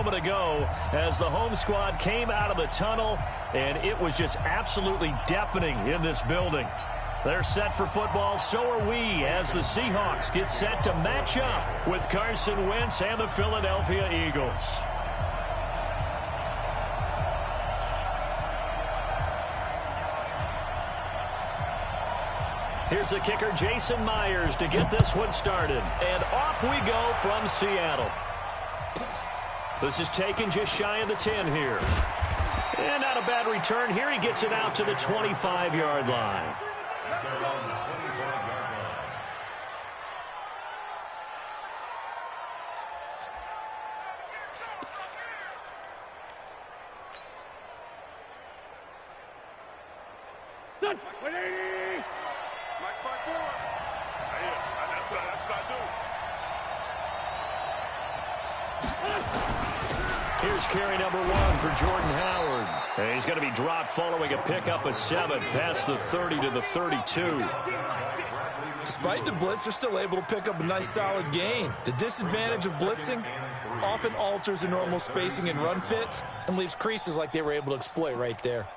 moment ago as the home squad came out of the tunnel, and it was just absolutely deafening in this building. They're set for football, so are we, as the Seahawks get set to match up with Carson Wentz and the Philadelphia Eagles. Here's the kicker, Jason Myers, to get this one started. And off we go from Seattle. This is taken just shy of the 10 here. And not a bad return here. He gets it out to the 25-yard line. Here's carry number 1 for Jordan Howard. And he's going to be dropped following a pickup of 7 past the 30 to the 32. Despite the blitz, they're still able to pick up a nice solid gain. The disadvantage of blitzing often alters the normal spacing and run fits and leaves creases like they were able to exploit right there.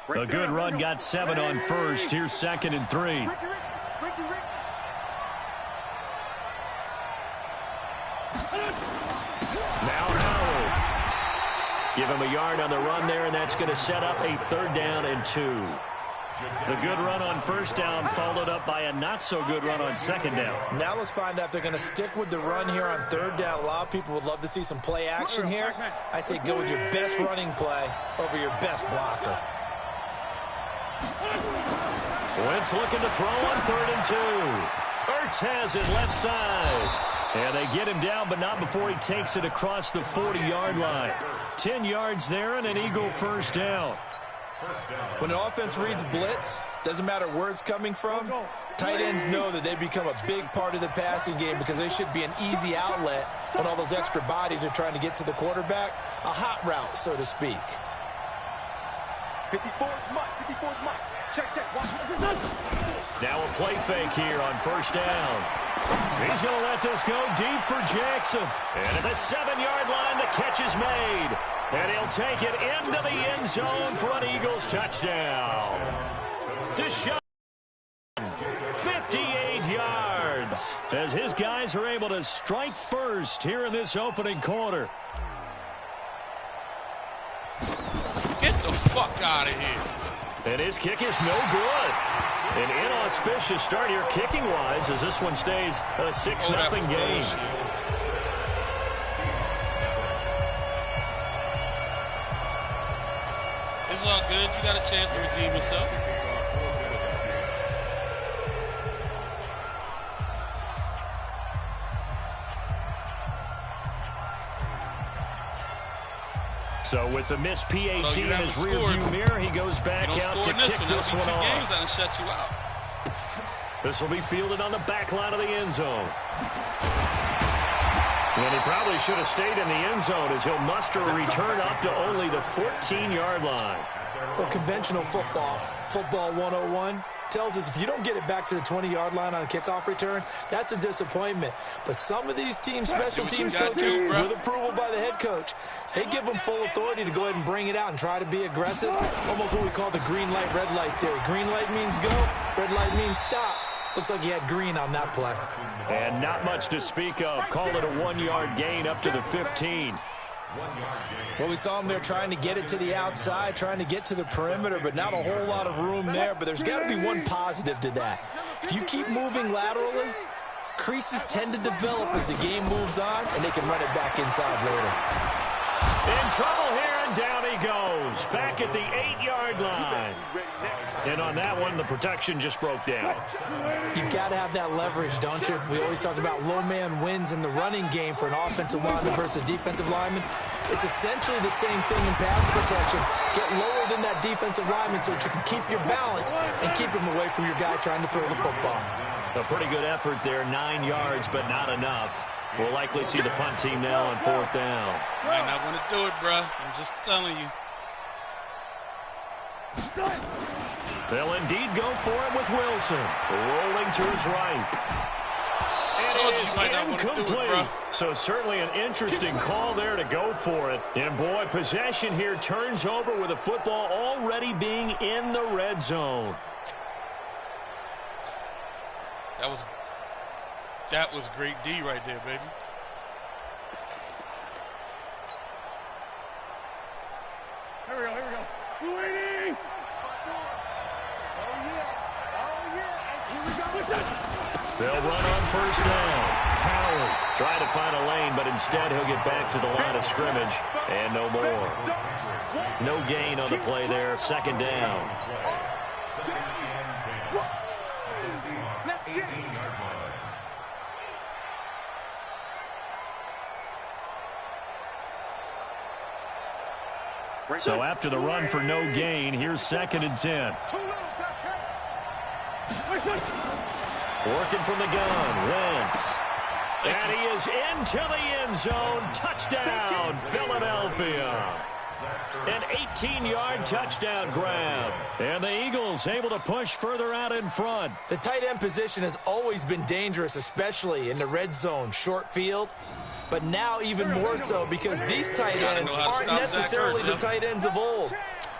A good run got 7 on first. Here's 2nd and 3. Now Howard. Give him a yard on the run there, and that's going to set up a 3rd down and 2. The good run on 1st down followed up by a not-so-good run on 2nd down. Now let's find out if they're going to stick with the run here on 3rd down. A lot of people would love to see some play action here. I say go with your best running play over your best blocker. Wentz looking to throw on 3rd and 2. Ertz has it left side. And they get him down, but not before he takes it across the 40-yard line. 10 yards there and an Eagle 1st down. When an offense reads blitz, doesn't matter where it's coming from, tight ends know that they become a big part of the passing game because they should be an easy outlet when all those extra bodies are trying to get to the quarterback. A hot route, so to speak. 54's Mike. 54's Mike. Check. Now a play fake here on 1st down. He's going to let this go deep for Jackson. And at the 7-yard line, the catch is made. And he'll take it into the end zone for an Eagles touchdown. Deshaun, 58 yards, as his guys are able to strike first here in this opening quarter. Get the fuck out of here. And his kick is no good. An inauspicious start here kicking-wise as this one stays a 6-0 game. It's all good. You got a chance to redeem yourself. So with the missed PAT in his rearview mirror, he goes back out to kick this one off. Games that'll shut you out. This will be fielded on the back line of the end zone. And he probably should have stayed in the end zone as he'll muster a return up to only the 14-yard line. Well, conventional football 101, tells us if you don't get it back to the 20-yard line on a kickoff return, that's a disappointment. But some of these teams, special teams coaches, with approval by the head coach, they give them full authority to go ahead and bring it out and try to be aggressive. Almost what we call the green light, red light theory. Green light means go, red light means stop. Looks like he had green on that play. And not much to speak of. Call it a 1-yard gain up to the 15. Well, we saw him there trying to get it to the outside, trying to get to the perimeter, but not a whole lot of room there. But there's got to be one positive to that. If you keep moving laterally, creases tend to develop as the game moves on, and they can run it back inside later. In trouble here, and down he goes. Back at the 8-yard line. And on that one, the protection just broke down. You've got to have that leverage, don't you? We always talk about low man wins in the running game for an offensive lineman versus defensive lineman. It's essentially the same thing in pass protection. Get lower than that defensive lineman so that you can keep your balance and keep him away from your guy trying to throw the football. A pretty good effort there, 9 yards, but not enough. We'll likely see the punt team now on 4th down. Might not want to do it, bro. I'm just telling you. They'll indeed go for it with Wilson. Rolling to his right. And it is incomplete. So certainly an interesting call there to go for it. And boy, possession here turns over with the football already being in the red zone. That was great D right there, baby. Here we go. 280. They'll run on first down. Howard trying to find a lane, but instead he'll get back to the line of scrimmage. And no more. No gain on the play there. Second down. So after the run for no gain, here's 2nd and 10. Working from the gun, Wentz. And he is into the end zone. Touchdown, Philadelphia. An 18-yard touchdown grab. And the Eagles able to push further out in front. The tight end position has always been dangerous, especially in the red zone, short field. But now even more so because these tight ends aren't necessarily the tight ends of old.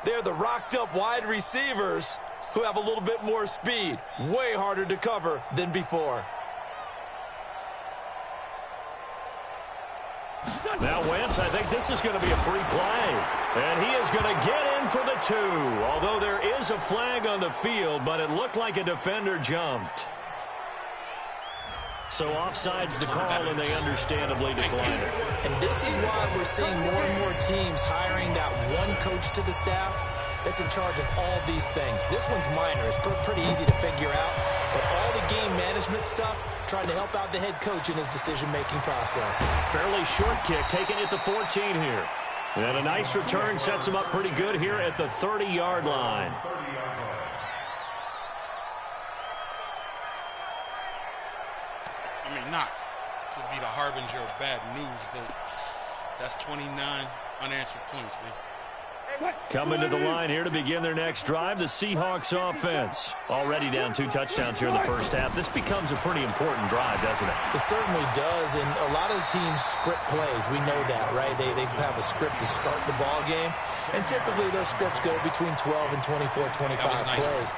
They're the rocked-up wide receivers who have a little bit more speed. Way harder to cover than before. Now Wentz, I think this is going to be a free play. And he is going to get in for the 2. Although there is a flag on the field, but it looked like a defender jumped. So offside's the call, and they understandably decline it. And this is why we're seeing more and more teams hiring that one coach to the staff that's in charge of all these things. This one's minor. It's pretty easy to figure out. But all the game management stuff, trying to help out the head coach in his decision-making process. Fairly short kick, taking it to 14 here. And a nice return sets him up pretty good here at the 30-yard line. I mean, not to be the harbinger of bad news, but that's 29 unanswered points, man. Coming to the line here to begin their next drive, the Seahawks offense. Already down 2 touchdowns here in the first half. This becomes a pretty important drive, doesn't it? It certainly does, and a lot of the teams script plays. We know that, right? They have a script to start the ball game, and typically those scripts go between 12 and 24, 25 plays.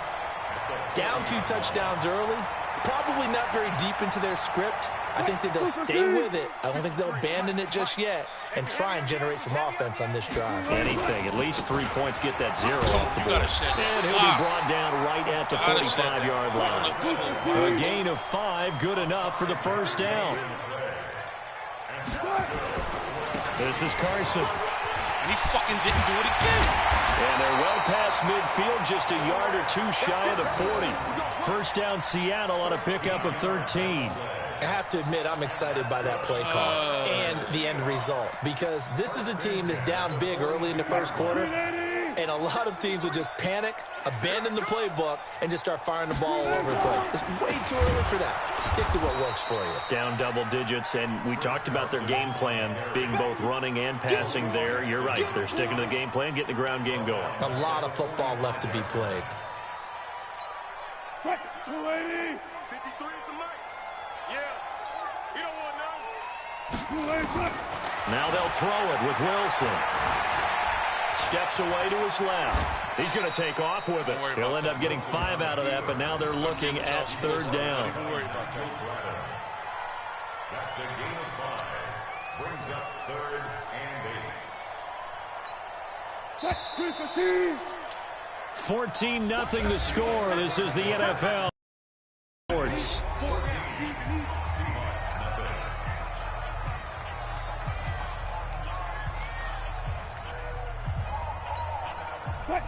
Down 2 touchdowns early, probably not very deep into their script. I think that they'll stay with it. I don't think they'll abandon it just yet and try and generate some offense on this drive. Anything. At least 3 points get that 0 off the board. And he'll be brought down right at the 45-yard line. A gain of 5, good enough for the first down. This is Carson. And he fucking didn't do it again. And they're well past midfield, just a yard or 2 shy of the 40. First down Seattle on a pickup of 13. I have to admit, I'm excited by that play call and the end result, because this is a team that's down big early in the first quarter, and a lot of teams will just panic, abandon the playbook, and just start firing the ball all over the place. It's way too early for that. Stick to what works for you. Down double digits, and we talked about their game plan being both running and passing there. You're right. They're sticking to the game plan, getting the ground game going. A lot of football left to be played. 280. 53 is the mic. Yeah. You don't want none. Now they'll throw it with Wilson. Steps away to his left. He's going to take off with it. He'll end up getting 5 out of that, but now they're looking at 3rd down. Don't worry about that. That's the gain of 5. Brings up 3rd and 8. 14-0 the score. This is the NFL. Sports.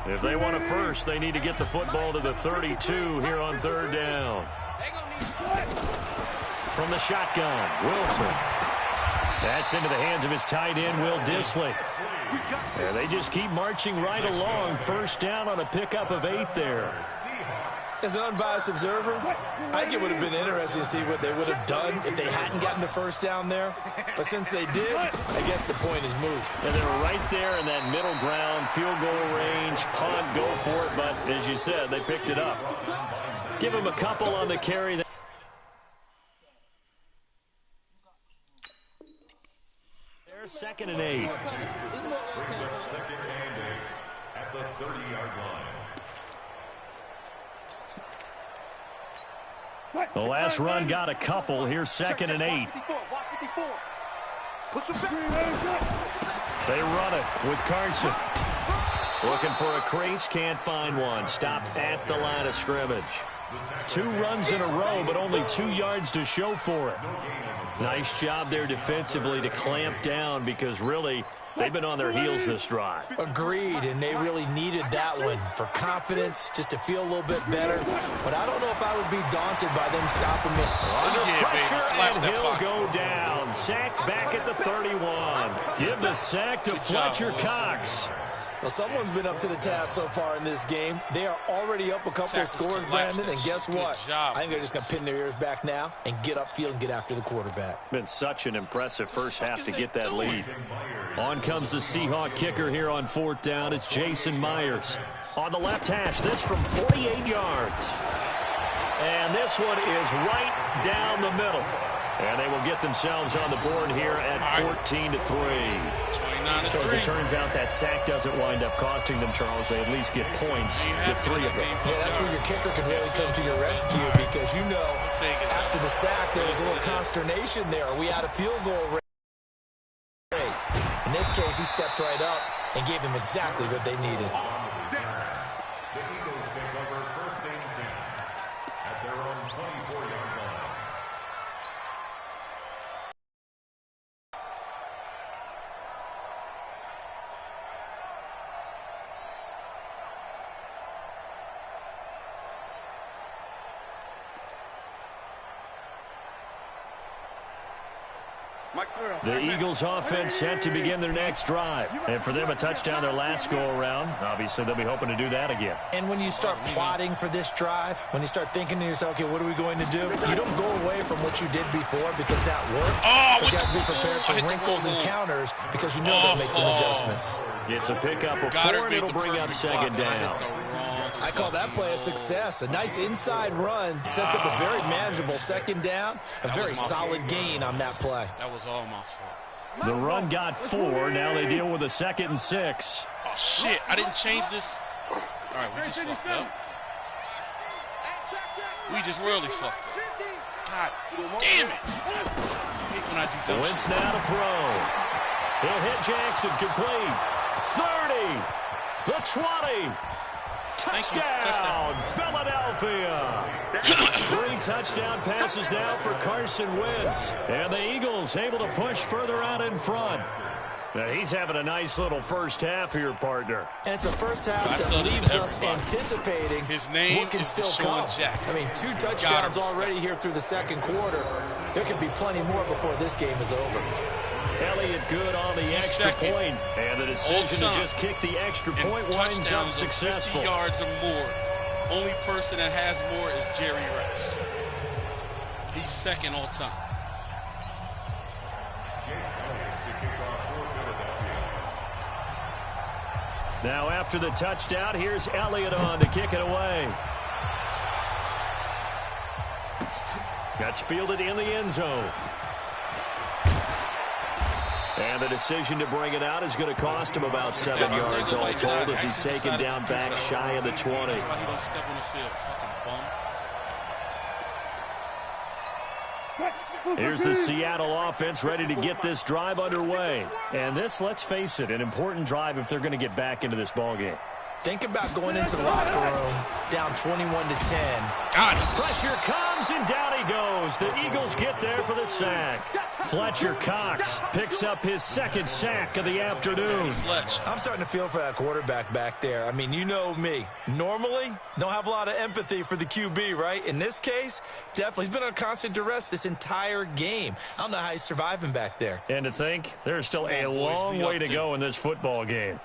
If they want it first, they need to get the football to the 32 here on 3rd down. From the shotgun, Wilson. That's into the hands of his tight end, Will Dissly. And they just keep marching right along. First down on a pickup of 8 there. As an unbiased observer, I think it would have been interesting to see what they would have done if they hadn't gotten the first down there. But since they did, I guess the point is moot. And they were right there in that middle ground, field goal range, punt, go for it. But as you said, they picked it up. Give them a couple on the carry. There's 2nd and 8. Brings up 2nd and 8 at the 30-yard line. The last run got a couple. Here's 2nd and 8. They run it with Carson. Looking for a crease, can't find one. Stopped at the line of scrimmage. 2 runs in a row, but only 2 yards to show for it. Nice job there defensively to clamp down because really they've been on their heels this drive. Agreed, and they really needed that one for confidence, just to feel a little bit better. But I don't know if I would be daunted by them stopping me. Under pressure, and he'll go down. Sacked back at the 31. Give the sack to Fletcher Cox. Well, someone's been up to the task so far in this game. They are already up a couple of scores, Brandon, and guess what? I think they're just going to pin their ears back now and get upfield and get after the quarterback. Been such an impressive first half to get that lead. On comes the Seahawk kicker here on 4th down. It's Jason Myers. On the left hash, this from 48 yards. And this one is right down the middle. And they will get themselves on the board here at 14-3. So as it turns out, that sack doesn't wind up costing them, Charles. They at least get points with 3 of them. Yeah, that's where your kicker can really come to your rescue because, you know, after the sack, there was a little consternation there. Are we out of field goal rate? In this case, he stepped right up and gave them exactly what they needed. The Eagles take over 1st and 10 at their own 24-yard line. The Eagles offense set to begin their next drive. And for them, a touchdown their last go-around. Obviously, they'll be hoping to do that again. And when you start plotting for this drive, when you start thinking to yourself, okay, what are we going to do? You don't go away from what you did before because that worked. But you have to be prepared for wrinkles and counters because you know they'll make some adjustments. It's a pickup of 4, and it'll bring up 2nd down. I call that play a success. A nice inside run sets up a very manageable 2nd down. A very solid gain on that play. That was all my fault. The run got 4. Now they deal with a 2nd and 6. Oh, shit. I didn't change this. All right, we just fucked up. We just really fucked up. God damn it. I hate when I do that. Wentz now to throw. He'll hit Jackson complete. 30. The 20. Touchdown, Philadelphia. 3 touchdown passes now for Carson Wentz. And the Eagles able to push further out in front. Now he's having a nice little first half here, partner. And it's a first half that leaves us anticipating what can still come. I mean, 2 touchdowns already here through the 2nd quarter. There could be plenty more before this game is over. Elliott good on the extra point, and the decision to just kick the extra point winds up successful. 50 yards or more. Only person that has more is Jerry Rice. He's 2nd all time. Now after the touchdown, here's Elliott on to kick it away. That's fielded in the end zone. And the decision to bring it out is going to cost him about 7 yards all told as he's taken down back shy of the 20. That's why he don't step on the field, fucking bum. Here's the Seattle offense ready to get this drive underway. And this, let's face it, an important drive if they're going to get back into this ballgame. Think about going into the locker room down 21-10. Pressure comes, and down he goes. The Eagles get there for the sack. Fletcher Cox picks up his 2nd sack of the afternoon. I'm starting to feel for that quarterback back there. I mean, you know me. Normally, don't have a lot of empathy for the QB, right? In this case, definitely. He's been on constant duress this entire game. I don't know how he's surviving back there. And to think, there's still a long way to go in this football game.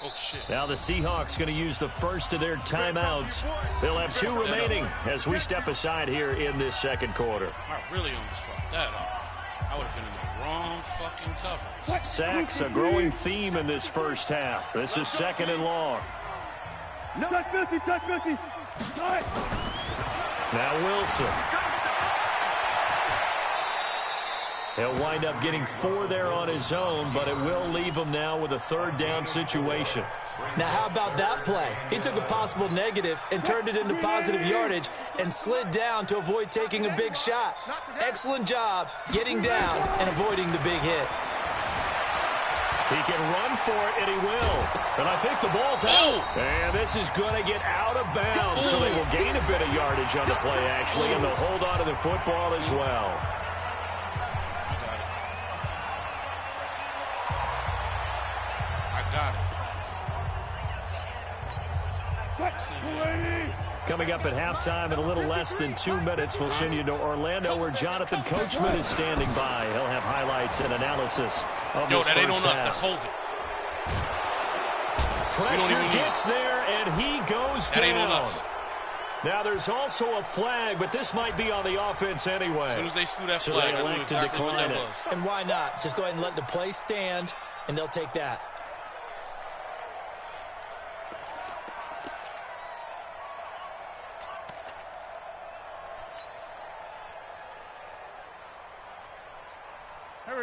Oh, shit. Now the Seahawks going to use the first of their timeouts. They'll have 2 remaining as we step aside here in this second quarter. I really almost fucked that up. I would have been in the wrong fucking cover. Sacks, a growing theme in this first half. This is 2nd and long. No. Touch 50, touch 50. All right. Now Wilson. He'll wind up getting 4 there on his own, but it will leave him now with a 3rd down situation. Now, how about that play? He took a possible negative and turned it into positive yardage and slid down to avoid taking a big shot. Excellent job getting down and avoiding the big hit. He can run for it, and he will. And I think the ball's out. And this is going to get out of bounds, so they will gain a bit of yardage on the play, actually, and they'll hold on to the football as well. Got it. Coming up at halftime in a little less than 2 minutes, we'll send you to Orlando where Jonathan Coachman is standing by. He'll have highlights and analysis of this that ain't on first us. half. Let's hold it. Pressure gets there, and he goes that down. Ain't on us. Now, there's also a flag, but this might be on the offense anyway. As soon as they threw that So flag, they elect to decline it. And why not? Just go ahead and let the play stand, and they'll take that.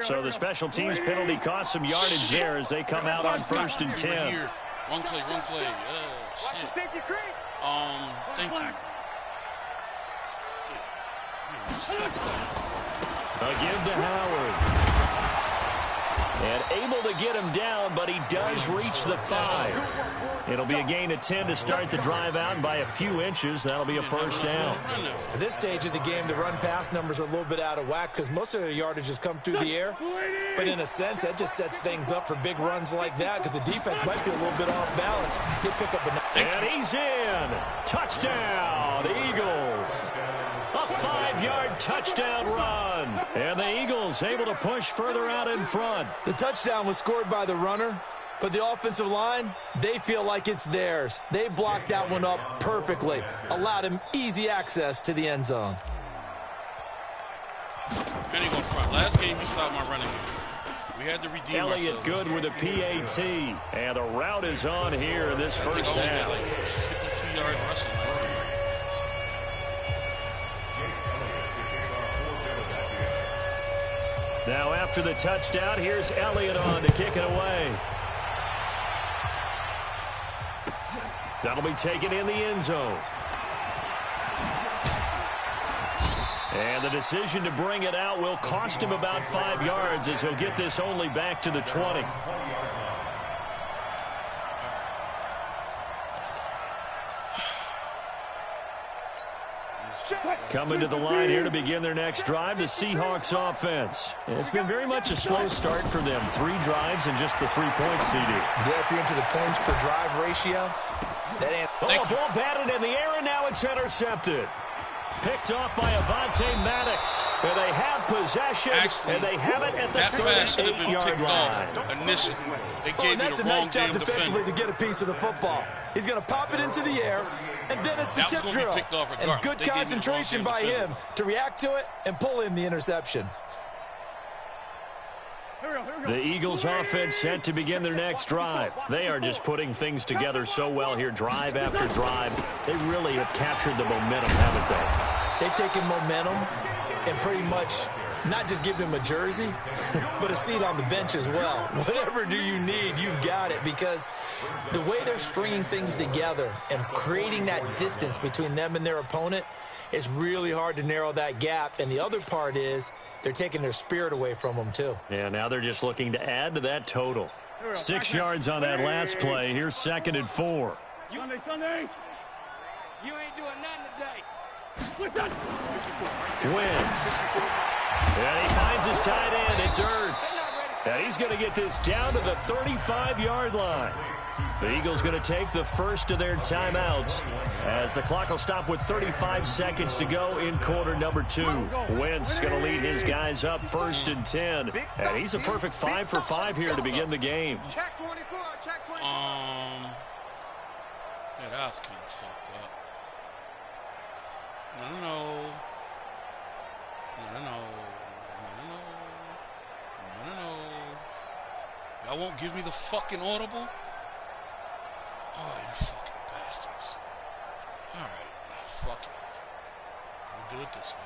So the special teams penalty cost some yardage there as they come out on 1st and 10. One play. Shit. Thank you. A give to Howard. And able to get him down, but he does reach the 5. It'll be a gain of 10 to start the drive out, and by a few inches, that'll be a 1st down. At this stage of the game, the run-pass numbers are a little bit out of whack because most of the yardage has come through the air. But in a sense, that just sets things up for big runs like that because the defense might be a little bit off balance. He'll pick up a... And he's in. Touchdown, Eagles. A 5-yard touchdown run. And the Eagles able to push further out in front. The touchdown was scored by the runner, but the offensive line, they feel like it's theirs. They blocked that one up perfectly, allowed him easy access to the end zone. Benny going front. Last game, you stopped my running game. We had to redeem Elliott ourselves. good with a PAT. And the route is on here in this first half. Like 52 yards rushing. Now after the touchdown, here's Elliott on to kick it away. That'll be taken in the end zone. And the decision to bring it out will cost him about 5 yards as he'll get this only back to the 20. Coming to the line here to begin their next drive, the Seahawks offense. It's been very much a slow start for them. 3 drives and just the 3-point CD. Yeah, if you're into the points per drive ratio, that ain't... Ball batted in the air, and now it's intercepted. Picked off by Avonte Maddox. And they have possession, and they have it at the 38-yard line. Initially, they gave that's me a the nice wrong job damn defensively defender. to get a piece of the football. He's going to pop it into the air, and then it's the That was tip gonna be drill. picked off And regardless. good They gave me the concentration wrong by damn him defender. to react to it and pull in the interception. The Eagles offense set to begin their next drive. They are just putting things together so well here, drive after drive. They really have captured the momentum, haven't they? They've taken momentum and pretty much not just given him a jersey, but a seat on the bench as well. Whatever do you need, you've got it, because the way they're stringing things together and creating that distance between them and their opponent is really hard to narrow that gap. And the other part is they're taking their spirit away from them, too. Yeah, now they're just looking to add to that total. 6 yards on that last play. Here's 2nd and 4. Sunday. You ain't doing nothing today. Wins. And he finds his tight end. It's Ertz. And he's going to get this down to the 35-yard line. The Eagles going to take the first of their timeouts as the clock will stop with 35 seconds to go in quarter number 2. Wentz going to lead his guys up 1st and 10. And he's a perfect 5 for 5 here to begin the game. Check 24, check 24. that's kind of fucked up. No. Y'all won't give me the fucking audible? Oh, you fucking bastards. Alright, fuck it. We'll do it this way.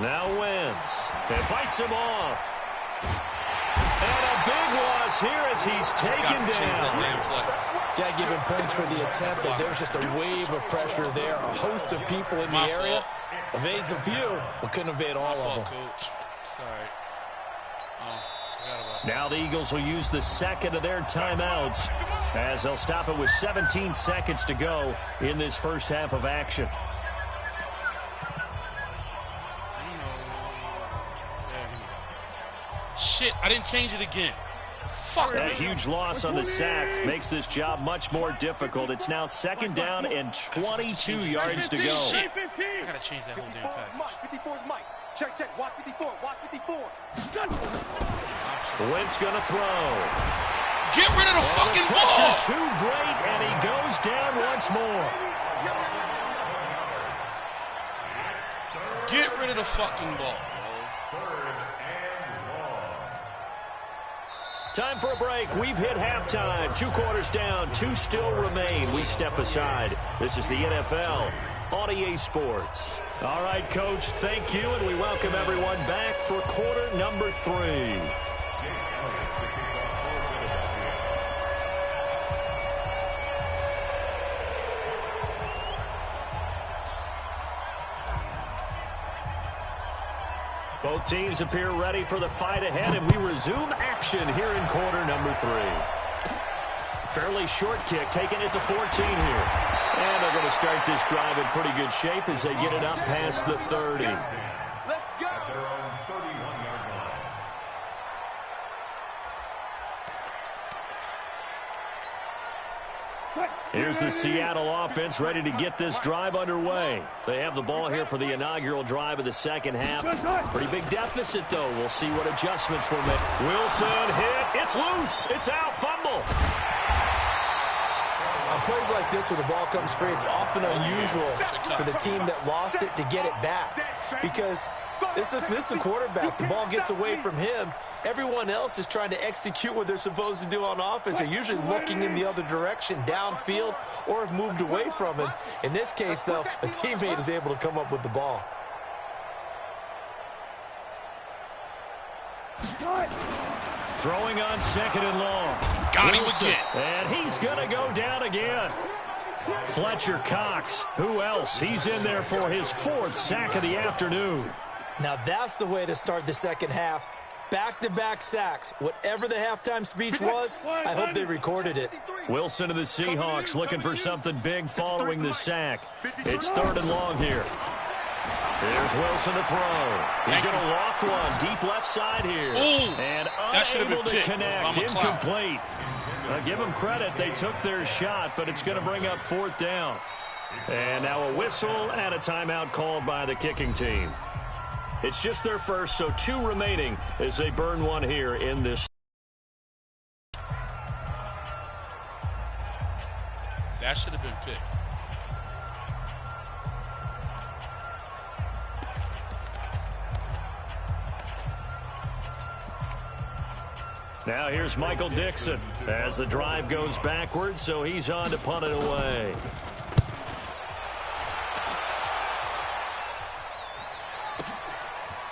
Now wins. And fights him off. And a big loss here as he's taken down. Got to give him points for the attempt, but there's just a wave of pressure there. A host of people in the area. Evades a few, but couldn't evade all of them. Coach. Sorry. Now the Eagles will use the second of their timeouts as they'll stop it with 17 seconds to go in this first half of action. Shit, I didn't change it again. Fuck. A huge loss on the sack makes this job much more difficult. It's now second down and 22 yards to go. Shit. I gotta change that whole damn package. 54 is Mike. Check. Watch 54. Watch 54. Wentz gonna throw. Get rid of the fucking ball. Too great, and he goes down once more. Get rid of the fucking ball. Time for a break. We've hit halftime. 2 quarters down. 2 still remain. We step aside. This is the NFL on EA Sports. All right, Coach, thank you, and we welcome everyone back for quarter number 3. Both teams appear ready for the fight ahead, and we resume action here in quarter number 3. Fairly short kick, taking it to 14 here. And they're going to start this drive in pretty good shape as they get it up past the 30. Let's go. At their own 31-yard line. Here's the Seattle offense ready to get this drive underway. They have the ball here for the inaugural drive of the second half. Pretty big deficit, though. We'll see what adjustments were made. Wilson hit. It's loose. It's out. Fumble. On plays like this where the ball comes free, it's often unusual for the team that lost it to get it back. Because this is a quarterback. The ball gets away from him. Everyone else is trying to execute what they're supposed to do on offense. They're usually looking in the other direction, downfield, or have moved away from him. In this case, though, a teammate is able to come up with the ball. Throwing on second and long. Got him again. And he's going to go down again. Fletcher Cox. Who else? He's in there for his 4th sack of the afternoon. Now that's the way to start the second half. Back-to-back sacks. Whatever the halftime speech was, I hope they recorded it. Wilson of the Seahawks looking for something big following the sack. It's 3rd and long here. Here's Wilson to throw. He's going to loft one deep left side here. And unable to connect. Incomplete. Give them credit. They took their shot, but it's going to bring up 4th down. And now a whistle and a timeout called by the kicking team. It's just their first, so 2 remaining as they burn one here in this. That should have been picked. Now here's Michael Dixon as the drive goes backwards, so he's on to punt it away.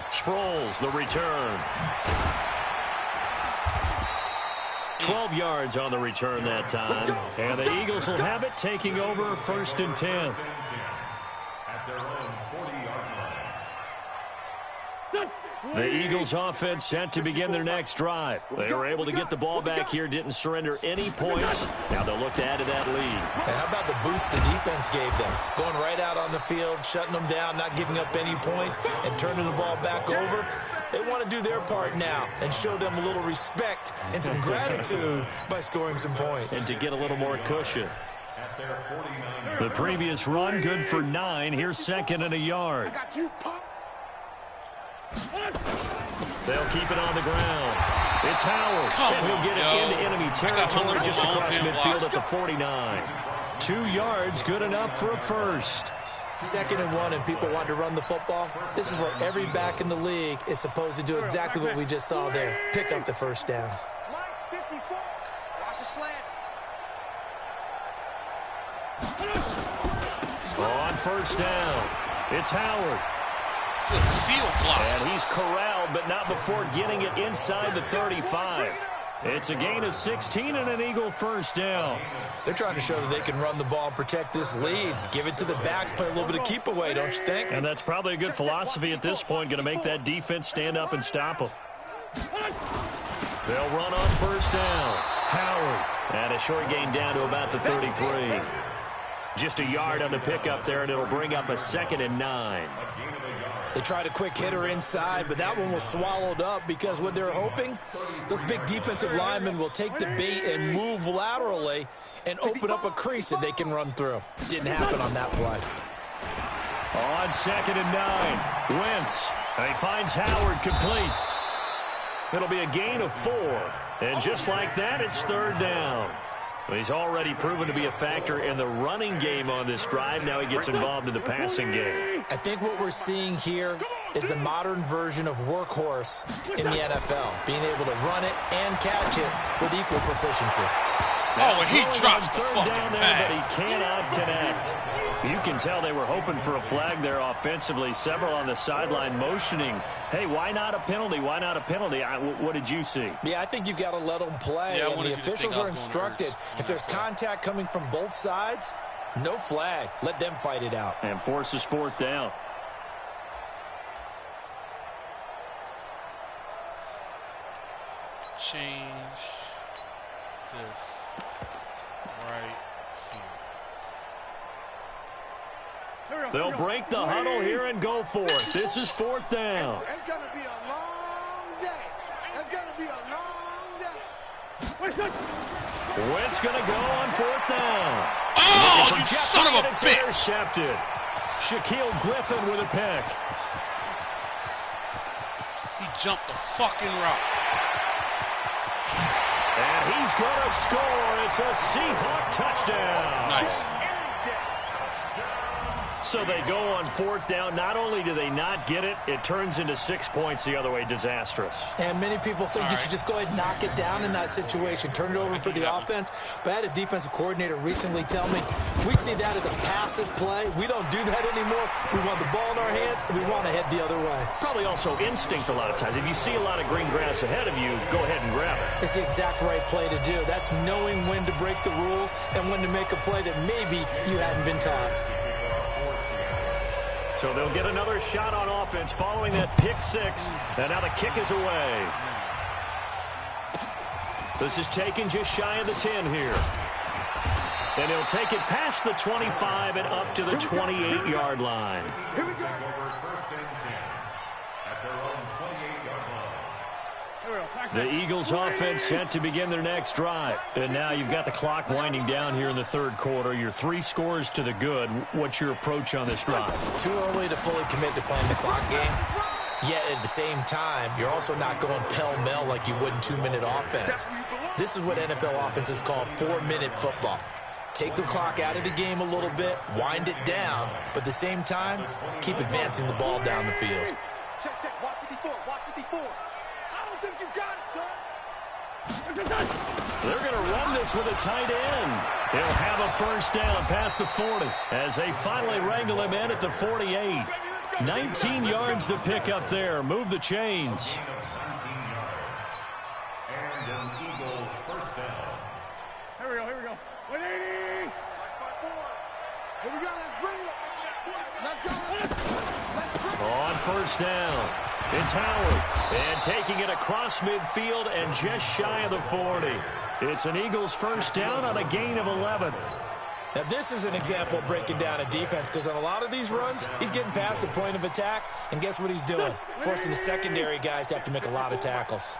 Sproles, the return. 12 yards on the return that time. And the Eagles will have it, taking over 1st and 10. At their own 40-yard line. The Eagles offense set to begin their next drive. They were able to get the ball back here, didn't surrender any points. Now they'll look to add to that lead. And how about the boost the defense gave them? Going right out on the field, shutting them down, not giving up any points, and turning the ball back over. They want to do their part now and show them a little respect and some gratitude by scoring some points. And to get a little more cushion. The previous run, good for 9. Here's 2nd and a yard. I got you, Pop. They'll keep it on the ground. It's Howard. And he'll get it into enemy territory just across midfield at the 49. 2 yards, good enough for a first. 2nd and 1, and people want to run the football. This is where every back in the league is supposed to do exactly what we just saw there. Pick up the first down. On first down, it's Howard. Good field block. And he's corralled, but not before getting it inside the 35. It's a gain of 16 and an Eagle first down. They're trying to show that they can run the ball and protect this lead. Give it to the backs, play a little bit of keep away, don't you think? And that's probably a good philosophy at this point, going to make that defense stand up and stop them. They'll run on first down. Howard. And a short gain down to about the 33. Just a yard on the pickup there, and it'll bring up a 2nd and 9. They tried a quick hitter inside, but that one was swallowed up because what they're hoping, those big defensive linemen will take the bait and move laterally and open up a crease that they can run through. Didn't happen on that play. On 2nd and 9, Wentz. And he finds Howard complete. It'll be a gain of 4. And just like that, it's 3rd down. He's already proven to be a factor in the running game on this drive. Now he gets involved in the passing game. I think what we're seeing here is the modern version of workhorse in the NFL, being able to run it and catch it with equal proficiency. Oh, and he drops the third down there, but he pass. cannot connect. You can tell they were hoping for a flag there offensively. Several on the sideline motioning, hey, why not a penalty? Why not a penalty? What did you see? Yeah, I think you've got to let them play, Yeah, and the officials are instructed. If there's contact coming from both sides, no flag. Let them fight it out. And forces 4th down. Change this right here. They'll break the huddle here and go for it. This is 4th down. It's going to be a long day. It's going to be a long day. Wentz going to go on 4th down. Oh, you son of a It's bitch. intercepted. Shaquille Griffin with a pick. He jumped the fucking route. And he's going to score. It's a Seahawk touchdown. Nice. So they go on 4th down. Not only do they not get it, it turns into 6 points the other way. Disastrous. And many people think you should just go ahead and knock it down in that situation, turn it over for the offense. But I had a defensive coordinator recently tell me, we see that as a passive play. We don't do that anymore. We want the ball in our hands, and we want to head the other way. Probably also instinct a lot of times. If you see a lot of green grass ahead of you, go ahead and grab it. It's the exact right play to do. That's knowing when to break the rules and when to make a play that maybe you hadn't been taught. So they'll get another shot on offense following that pick 6. And now the kick is away. This is taken just shy of the 10 here. And he'll take it past the 25 and up to the 28-yard line. Here we go. First and 10 at their own 28-yard line. The Eagles offense set to begin their next drive. And now you've got the clock winding down here in the 3rd quarter. You're 3 scores to the good. What's your approach on this drive? Too early to fully commit to playing the clock game. Yet at the same time, you're also not going pell-mell like you would in 2-minute offense. This is what NFL offenses call 4-minute football. Take the clock out of the game a little bit, wind it down, but at the same time, keep advancing the ball down the field. Check, check. Watch 54. Watch 54. I don't think you got it, son. They're going to run this with a tight end. He'll have a first down past the 40 as they finally wrangle him in at the 48. 19 yards to pick up there. Move the chains. And an Eagle first down. Here we go. 180. Here we go. Let's bring it. Let's go. Let's bring it. On first down, it's Howard. And taking it across midfield and just shy of the 40. It's an Eagles first down on a gain of 11. Now, this is an example of breaking down a defense because on a lot of these runs, he's getting past the point of attack, and guess what he's doing? Forcing the secondary guys to have to make a lot of tackles.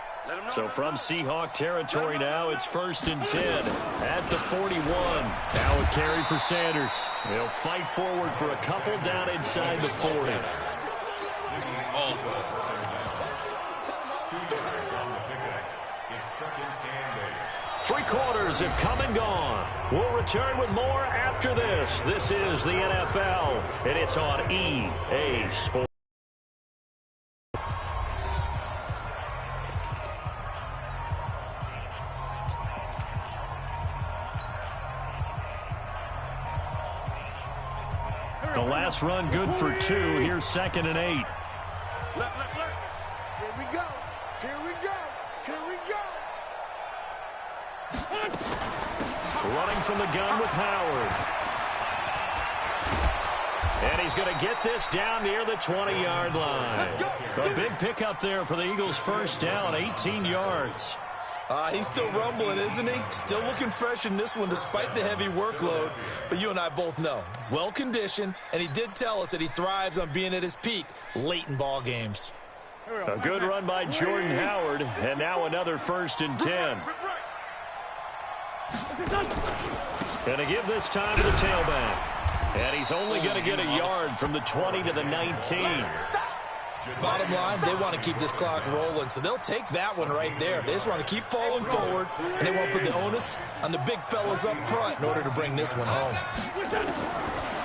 So from Seahawk territory now, it's 1st and 10 at the 41. Now a carry for Sanders. He'll fight forward for a couple down inside the 40. Times have come and gone. We'll return with more after this. This is the NFL, and it's on EA Sports. The last run good for 2. Here's 2nd and 8. Look. Here we go. Running from the gun with Howard. And he's going to get this down near the 20-yard line. A big pickup there for the Eagles' first down, 18 yards. He's still rumbling, isn't he? Still looking fresh in this one despite the heavy workload. But you and I both know, well-conditioned, and he did tell us that he thrives on being at his peak late in ball games. A good run by Jordan Howard, and now another 1st and 10. Going to give this time to the tailback. And he's only going to get a yard from the 20 to the 19. Bottom line, they want to keep this clock rolling, so they'll take that one right there. They just want to keep falling forward, and they want to put the onus on the big fellas up front in order to bring this one home.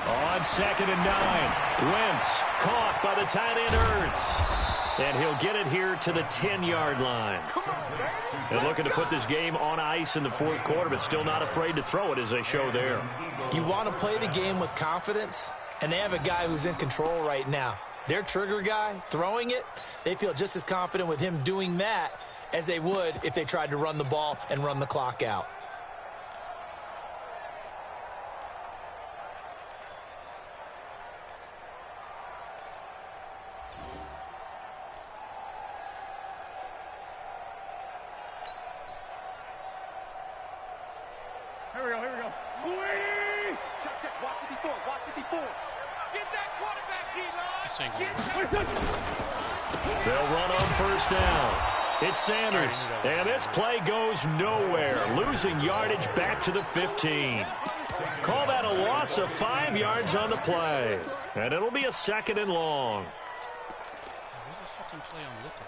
On 2nd and 9, Wentz caught by the tight end Ertz. And he'll get it here to the 10-yard line. They're looking to put this game on ice in the 4th quarter, but still not afraid to throw it as they show there. You want to play the game with confidence, and they have a guy who's in control right now. Their trigger guy, throwing it, they feel just as confident with him doing that as they would if they tried to run the ball and run the clock out. Here we go. Check. Watch 54. Get that quarterback, D-line. They'll run on 1st down. It's Sanders. And this play goes nowhere. Losing yardage back to the 15. Call that a loss of 5 yards on the play. And it'll be a 2nd and long. Where's the fucking play I'm looking for?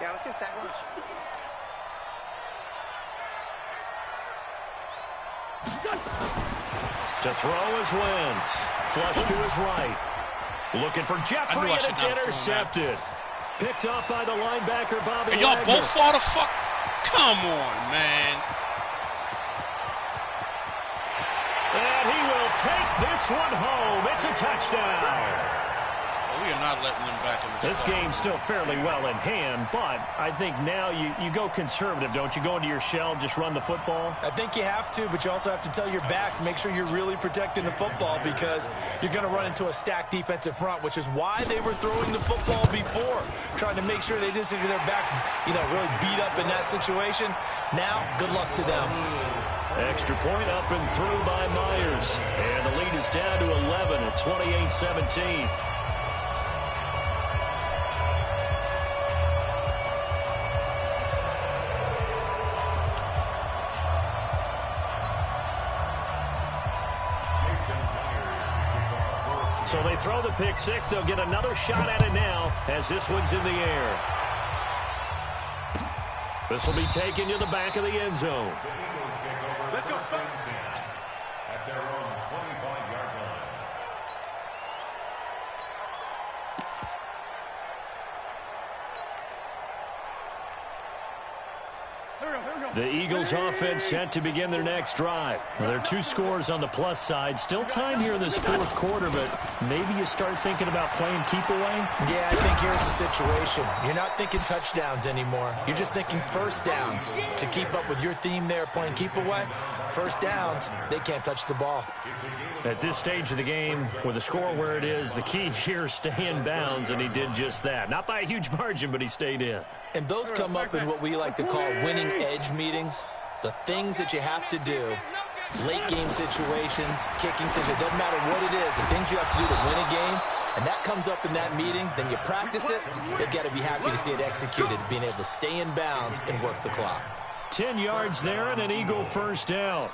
Yeah, let's get sack lunch. To throw is Wentz. Flush to his right. Looking for Jeffrey, and it's intercepted. Picked off by the linebacker, Bobby Hey, y'all Wagner. both fall the fuck. Come on, man. And he will take this one home. It's a touchdown. We are not letting them back in This game's still fairly well in hand, but I think now you go conservative, don't you? Go into your shell, just run the football? I think you have to, but you also have to tell your backs, make sure you're really protecting the football because you're going to run into a stacked defensive front, which is why they were throwing the football before, trying to make sure they just get their backs, really beat up in that situation. Now, good luck to them. Extra point up and through by Myers. And the lead is down to 11 at 28-17. So they throw the pick six. They'll get another shot at it now as this one's in the air. This will be taken to the back of the end zone. Let's go, at their own 25-yard line. The Eagles offense set to begin their next drive. Well, there are 2 scores on the plus side. Still time here in this 4th quarter, but maybe you start thinking about playing keep away? Yeah, I think here's the situation. You're not thinking touchdowns anymore. You're just thinking first downs. To keep up with your theme there, playing keep away, first downs, they can't touch the ball. At this stage of the game, with the score where it is, the key here is stay in bounds, and he did just that. Not by a huge margin, but he stayed in. And those come up in what we like to call winning edge meetings. The things that you have to do, late game situations, kicking situations, doesn't matter what it is, the things you have to do to win a game, and that comes up in that meeting, then you practice it, they've got to be happy to see it executed, being able to stay in bounds and work the clock. 10 yards there and an Eagle first down.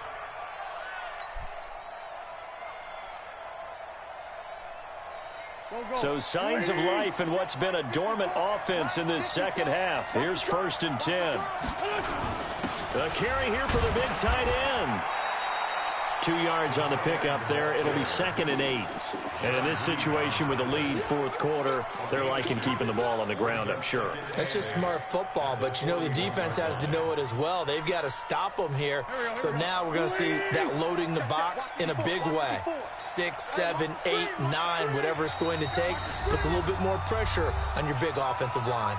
So signs of life in what's been a dormant offense in this second half. Here's 1st and 10. A carry here for the big tight end. 2 yards on the pickup there. It'll be 2nd and 8. And in this situation with the lead 4th quarter, they're liking keeping the ball on the ground, I'm sure. That's just smart football, but you know the defense has to know it as well. They've got to stop them here. So now we're going to see that loading the box in a big way. 6, 7, 8, 9, whatever it's going to take, puts a little bit more pressure on your big offensive line.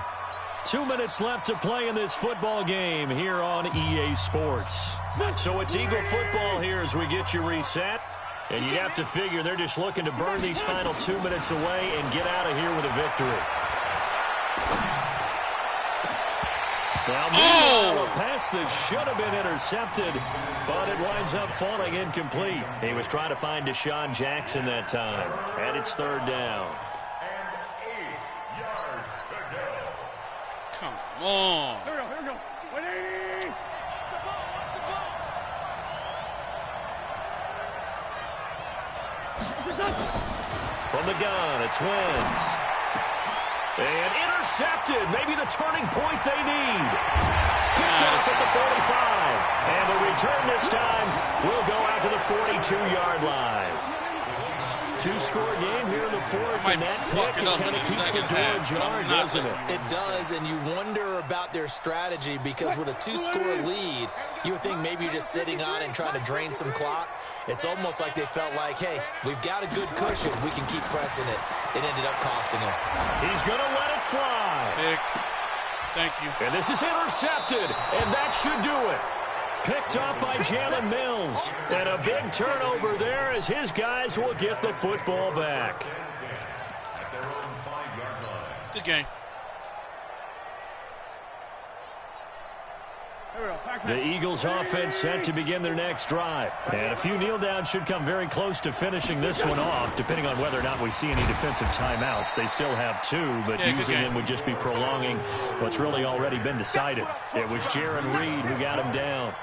2 minutes left to play in this football game here on EA Sports. So it's Eagle football here as we get you reset. And you have to figure they're just looking to burn these final 2 minutes away and get out of here with a victory. Now, meanwhile, a pass that should have been intercepted, but it winds up falling incomplete. He was trying to find Deshaun Jackson that time. And it's 3rd down. And 8 yards to go. Come on. Here we go. 180. From the gun, it's Wentz. And intercepted. Maybe the turning point they need. Picked off at the 45. And the return this time will go out to the 42-yard line. 2-score game here in the 4th, and that pick kind of keeps the door ajar, doesn't it? It does, and you wonder about their strategy because with a 2-score lead, you would think maybe you're just sitting on and trying to drain some clock. It's almost like they felt like, hey, we've got a good cushion. We can keep pressing it. It ended up costing them. He's going to let it fly. Pick. Thank you. And this is intercepted, and that should do it. Picked up by Jalen Mills. And a big turnover there as his guys will get the football back. Good game. The Eagles offense set to begin their next drive. And a few kneel downs should come very close to finishing this one off, depending on whether or not we see any defensive timeouts. They still have 2, but using them would just be prolonging what's really already been decided. It was Jaron Reed who got him down.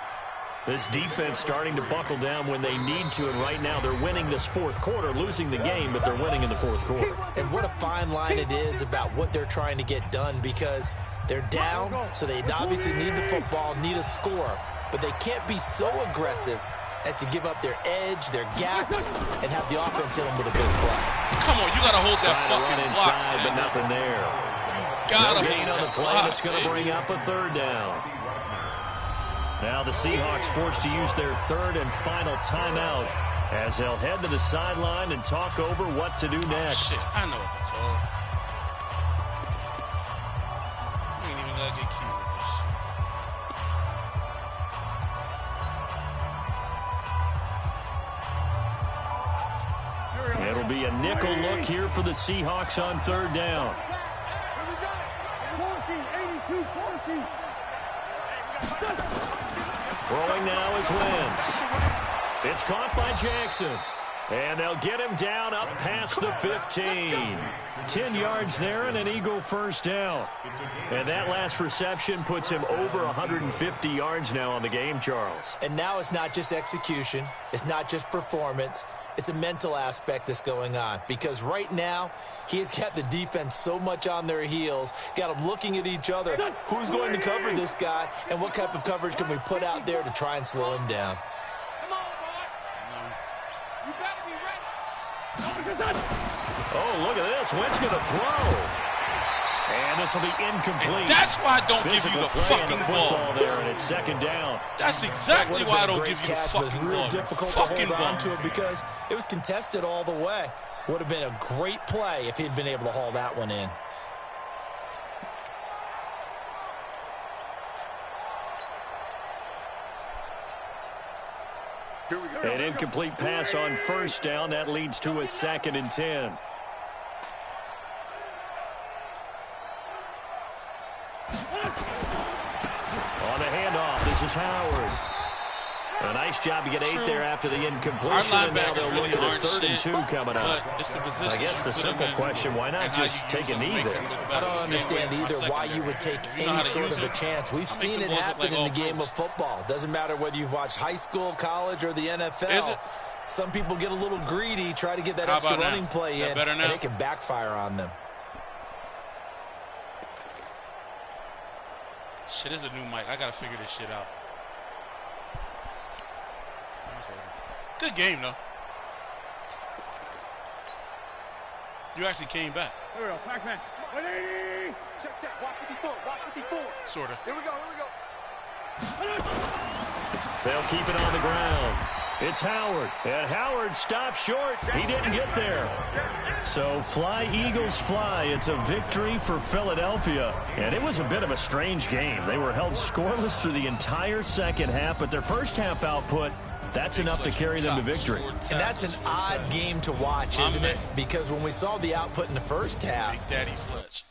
This defense starting to buckle down when they need to, and right now they're winning this 4th quarter, losing the game, but they're winning in the 4th quarter. And what a fine line it is about what they're trying to get done because they're down, so they obviously need the football, need a score, but they can't be so aggressive as to give up their edge, their gaps, and have the offense hit them with a big play. Come on, you got to hold that fucking block. Inside, but nothing there. Gotta no gain on the play. Block, That's going to bring up a 3rd down. Now the Seahawks forced to use their 3rd and final timeout as they'll head to the sideline and talk over what to do next. Shit, I know what to call. We ain't even gotta get cute with this shit. It'll be a nickel look here for the Seahawks on 3rd down. Throwing now is Wentz. It's caught by Jackson. And they'll get him down up past the 15. 10 yards there and an Eagle 1st down. And that last reception puts him over 150 yards now on the game, Charles. And now it's not just execution. It's not just performance. It's a mental aspect that's going on. Because right now, he's got the defense so much on their heels, got them looking at each other. Who's going to cover this guy, and what type of coverage can we put out there to try and slow him down? Oh, look at this. Wentz going to throw. And this will be incomplete. And that's why I don't Physical give you the play fucking on the ball. There, and it's 2nd down. That's exactly why I don't give you the fucking ball. It was real difficult to hold on to it because it was contested all the way. Would have been a great play if he'd been able to haul that one in. An incomplete pass on 1st down. That leads to a 2nd and 10. On the handoff, this is Howard. A nice job to get 8 there after the incompletion, and now they'll look at a 3rd and 2 coming up. I guess the simple question, why not just take a knee there? I don't understand either why you would take any sort of a chance. We've seen it happen in the game of football. Doesn't matter whether you've watched high school, college, or the NFL. Some people get a little greedy, try to get that extra running play in, and it can backfire on them. Shit, is a new mic. I got to figure this shit out. Good game, though. You actually came back. Here we go. Pac-Man. 180. Check. Watch 54. Watch 54. Sort of. Here we go. They'll keep it on the ground. It's Howard. And Howard stopped short. He didn't get there. So fly, Eagles, fly. It's a victory for Philadelphia. And it was a bit of a strange game. They were held scoreless through the entire second half, but their first half output, that's enough to carry them to victory. And that's an odd game to watch, isn't it? Because when we saw the output in the first half, Big Daddy Fletch.